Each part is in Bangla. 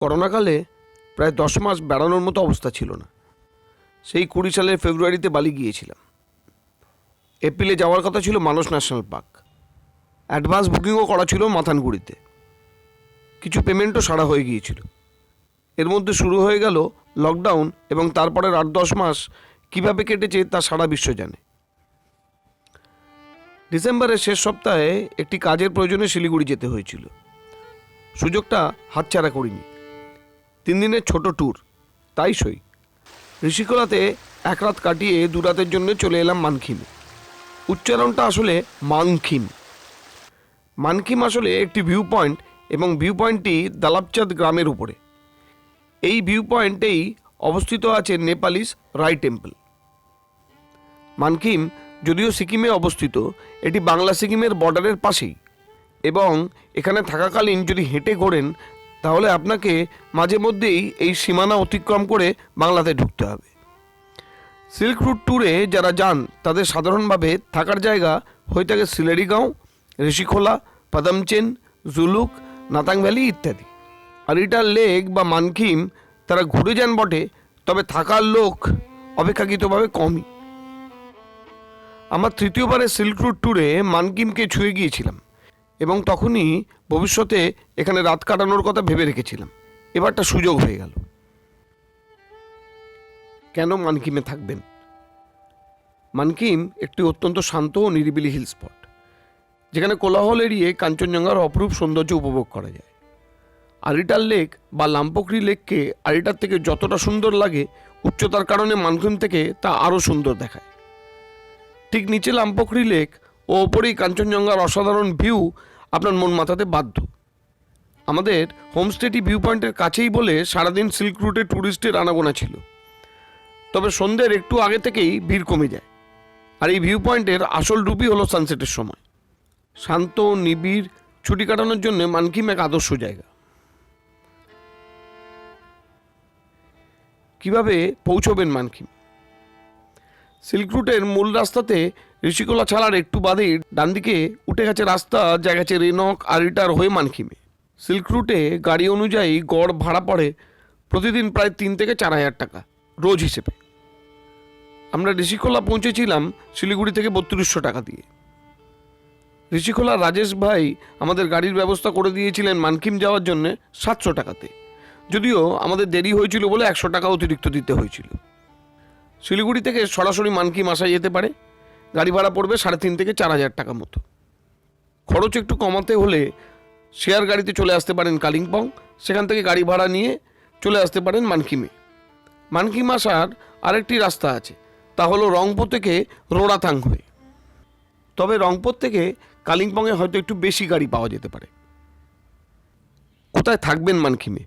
করোনাকালে প্রায় 10 মাস বেড়ানোর মতো অবস্থা ছিল না। সেই 20 সালের ফেব্রুয়ারিতে বালি গিয়েছিলাম। এপ্রিলে যাওয়ার কথা ছিল মানস ন্যাশনাল পার্ক। অ্যাডভান্স বুকিংও করা ছিল মাথানগুড়িতে। কিছু পেমেন্টও সারা হয়ে গিয়েছিল। এর মধ্যে শুরু হয়ে গেল লকডাউন এবং তারপরের 8-10 মাস কীভাবে কেটেছে তা সারা বিশ্ব জানে। ডিসেম্বরের শেষ সপ্তাহে একটি কাজের প্রয়োজনে শিলিগুড়ি যেতে হয়েছিল। সুযোগটা হাতছাড়া করিনি। 3 দিনের ছোট ট্যুর, তাই সই। ঋষিকোলাতে এক রাত কাটিয়ে 2 রাতের জন্য চলে এলাম মানকিমে। উচ্চারণটা আসলে মানকিম। মানকিম আসলে একটি ভিউ পয়েন্ট এবং ভিউ পয়েন্টটি দালাবচাঁদ গ্রামের উপরে। এই ভিউ পয়েন্টেই অবস্থিত আছে নেপালিস রাই টেম্পল। মানকিম যদিও সিকিমে অবস্থিত, এটি বাংলা সিকিমের বর্ডারের পাশেই এবং এখানে থাকাকালীন যদি হেঁটে ঘোরেন তাহলে আপনাকে মাঝে মধ্যেই এই সীমানা অতিক্রম করে বাংলাতে ঢুকতে হবে। সিল্ক রুট ট্যুরে যারা যান তাদের সাধারণভাবে থাকার জায়গা হয়ে থাকে সিলেরিগাঁও, ঋষিখোলা, পাদামচেন, জুলুক, নাতাং ভ্যালি ইত্যাদি। আর ইটার লেক বা মানকিম তারা ঘুরে যান বটে, তবে থাকার লোক অপেক্ষাকৃতভাবে কমই। আমার তৃতীয়বারের সিল্ক রুট ট্যুরে মানকিমকে ছুঁয়ে গিয়েছিলাম এবং তখনই ভবিষ্যতে এখানে রাত কাটানোর কথা ভেবে রেখেছিলাম। এবারটা সুযোগ হয়ে গেল। কেন মানকিমে থাকবেন? মানকিম একটি অত্যন্ত শান্ত ও নিরিবিলি হিল স্পট, যেখানে কোলাহল এড়িয়ে কাঞ্চনজঙ্ঘার অপরূপ সৌন্দর্য উপভোগ করা যায়। আরিটার লেক বা লাম্পোকরি লেককে আরিটার থেকে যতটা সুন্দর লাগে, উচ্চতার কারণে মানকিম থেকে তা আরও সুন্দর দেখায়। ঠিক নিচে লাম্পোকরি লেক ও ওপরেই কাঞ্চনজঙ্ঘার অসাধারণ ভিউ আপনার মন মাতাতে বাধ্য। আমাদের হোমস্টেটি ভিউ পয়েন্টের কাছেই বলে সারাদিন সিল্ক রুটে ট্যুরিস্টের আনাগোনা ছিল। তবে সন্ধ্যের একটু আগে থেকেই ভিড় কমে যায়। আর এই ভিউ পয়েন্টের আসল রূপই হলো সানসেটের সময়। শান্ত নিবিড় ছুটি কাটানোর জন্য মানকিম এক আদর্শ জায়গা। কিভাবে পৌঁছবেন মানকিম? সিল্ক রুটের মূল রাস্তাতে ঋষিকোলা ছাড়ার একটু বাদেই ডান দিকে উঠে গেছে রাস্তা, যা গেছে রেনক আরিটার হয়ে মানকিমে। সিল্ক রুটে গাড়ি অনুযায়ী গড় ভাড়া পড়ে প্রতিদিন প্রায় 3 থেকে 4 হাজার টাকা রোজ হিসেবে। আমরা ঋষিকোলা পৌঁছেছিলাম শিলিগুড়ি থেকে 3200 টাকা দিয়ে। ঋষিকোলা রাজেশ ভাই আমাদের গাড়ির ব্যবস্থা করে দিয়েছিলেন মানকিম যাওয়ার জন্য 700 টাকাতে, যদিও আমাদের দেরি হয়েছিল বলে 100 টাকা অতিরিক্ত দিতে হয়েছিল। শিলিগুড়ি থেকে সরাসরি মানকিম আসা যেতে পারে। গাড়ি ভাড়া পড়বে 3.5 থেকে 4 হাজার টাকা মতো। খরচ একটু কমাতে হলে শেয়ার গাড়িতে চলে আসতে পারেন কালিম্পং, সেখান থেকে গাড়ি ভাড়া নিয়ে চলে আসতে পারেন মানকিমে। মানকিম আসার আরেকটি রাস্তা আছে, তা হলো রংপুর থেকে রোড়াথাং হয়ে। তবে রংপুর থেকে কালিম্পংয়ে হয়তো একটু বেশি গাড়ি পাওয়া যেতে পারে। কোথায় থাকবেন মানকিমে?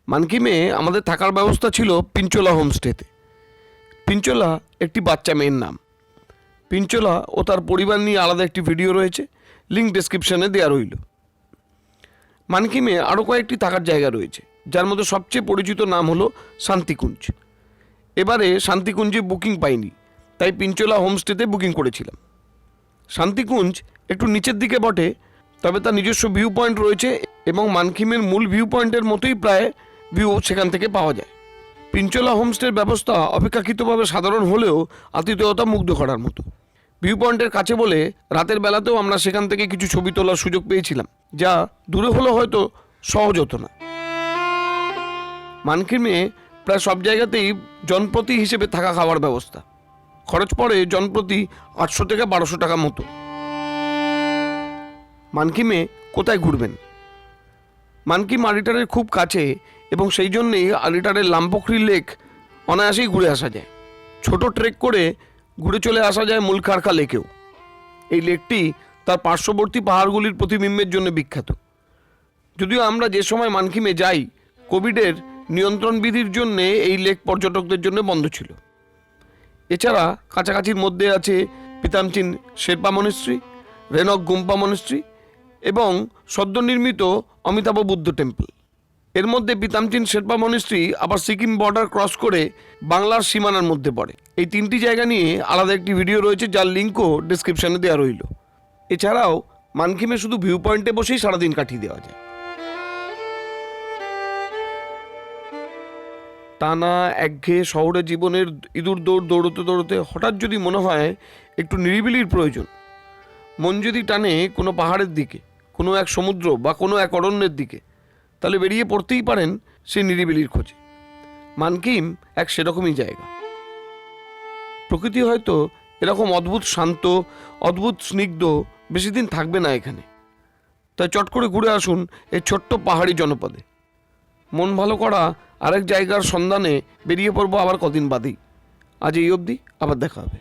মানকিমে আমাদের থাকার ব্যবস্থা ছিল পিঞ্চোলা হোমস্টেতে। পিঞ্চোলা একটি বাচ্চা মেয়ের নাম। পিঞ্চোলা ও তার পরিবার নিয়ে আলাদা একটি ভিডিও রয়েছে, লিঙ্ক ডেসক্রিপশনে দেওয়া রইল। মানকিমে আরও কয়েকটি থাকার জায়গা রয়েছে, যার মধ্যে সবচেয়ে পরিচিত নাম হলো শান্তিকুঞ্জ। এবারে শান্তিকুঞ্জে বুকিং পাইনি, তাই পিঞ্চোলা হোমস্টেতে বুকিং করেছিলাম। শান্তিকুঞ্জ একটু নিচের দিকে বটে, তবে তার নিজস্ব ভিউ পয়েন্ট রয়েছে এবং মানকিমের মূল ভিউ পয়েন্টের মতোই প্রায় ভিউ সেখান থেকে পাওয়া যায়। পিঞ্চোলা হোমস্টের ব্যবস্থা অপেক্ষাকৃতভাবে সাধারণ হলেও আতিথেয়তা মুগ্ধ করার মতো। ভিউ পয়েন্টের কাছে বলে রাতের বেলাতেও আমরা সেখান থেকে কিছু ছবি তোলার সুযোগ পেয়েছিলাম, যা দূরে হলেও হয়তো সহজ হতো না। মানকিমে প্রায় সব জায়গাতেই জনপ্রতি হিসেবে থাকা খাওয়ার ব্যবস্থা। খরচ পড়ে জনপ্রতি 800 থেকে 1200 টাকা মতো। মানকিমে কোথায় ঘুরবেন? মানকিম আরিটারের খুব কাছে এবং সেই জন্যেই আরিটারের লাম্পোকরি লেক অনায়াসেই ঘুরে আসা যায়। ছোট ট্রেক করে ঘুরে চলে আসা যায় মুলখারখা লেকেও। এই লেকটি তার পার্শ্ববর্তী পাহাড়গুলির প্রতিবিম্বের জন্য বিখ্যাত। যদিও আমরা যে সময় মানকিমে যাই, কোভিডের নিয়ন্ত্রণ বিধির জন্যে এই লেক পর্যটকদের জন্য বন্ধ ছিল। এছাড়া কাছাকাছির মধ্যে আছে পিতামচিন শেরপা মনিস্ট্রি, রেনক গুম্পা মনিস্ট্রি এবং সদ্য নির্মিত অমিতাভ বুদ্ধ টেম্পল। এর মধ্যে পিতামচিন শেরপা মনিস্ট্রি আবার সিকিম বর্ডার ক্রস করে বাংলার সীমানার মধ্যে পড়ে। এই 3টি জায়গা নিয়ে আলাদা একটি ভিডিও রয়েছে, যার লিঙ্কও ডিসক্রিপশানে দেওয়া রইল। এছাড়াও মানকিমে শুধু ভিউ পয়েন্টে বসেই সারাদিন কাটিয়ে দেওয়া যায়। টানা একঘেয়ে শহরে জীবনের ইঁদুর দৌড় দৌড়তে দৌড়তে হঠাৎ যদি মনে হয় একটু নিরিবিলির প্রয়োজন, মন যদি টানে কোনো পাহাড়ের দিকে, কোনো এক সমুদ্র বা কোনো এক অরণ্যের দিকে, তাহলে বেরিয়ে পড়তেই পারেন সেই নিরিবিলির খোঁজে। মানকিম এক সেরকমই জায়গা। প্রকৃতি হয়তো এরকম অদ্ভুত শান্ত, অদ্ভুত স্নিগ্ধ বেশি দিন থাকবে না এখানে। তাই চট করে ঘুরে আসুন এই ছোট্ট পাহাড়ি জনপদে। মন ভালো করা আরেক জায়গার সন্ধানে বেরিয়ে পড়বো আবার কদিন বাদেই। আজ এই অবধি, আবার দেখা হবে।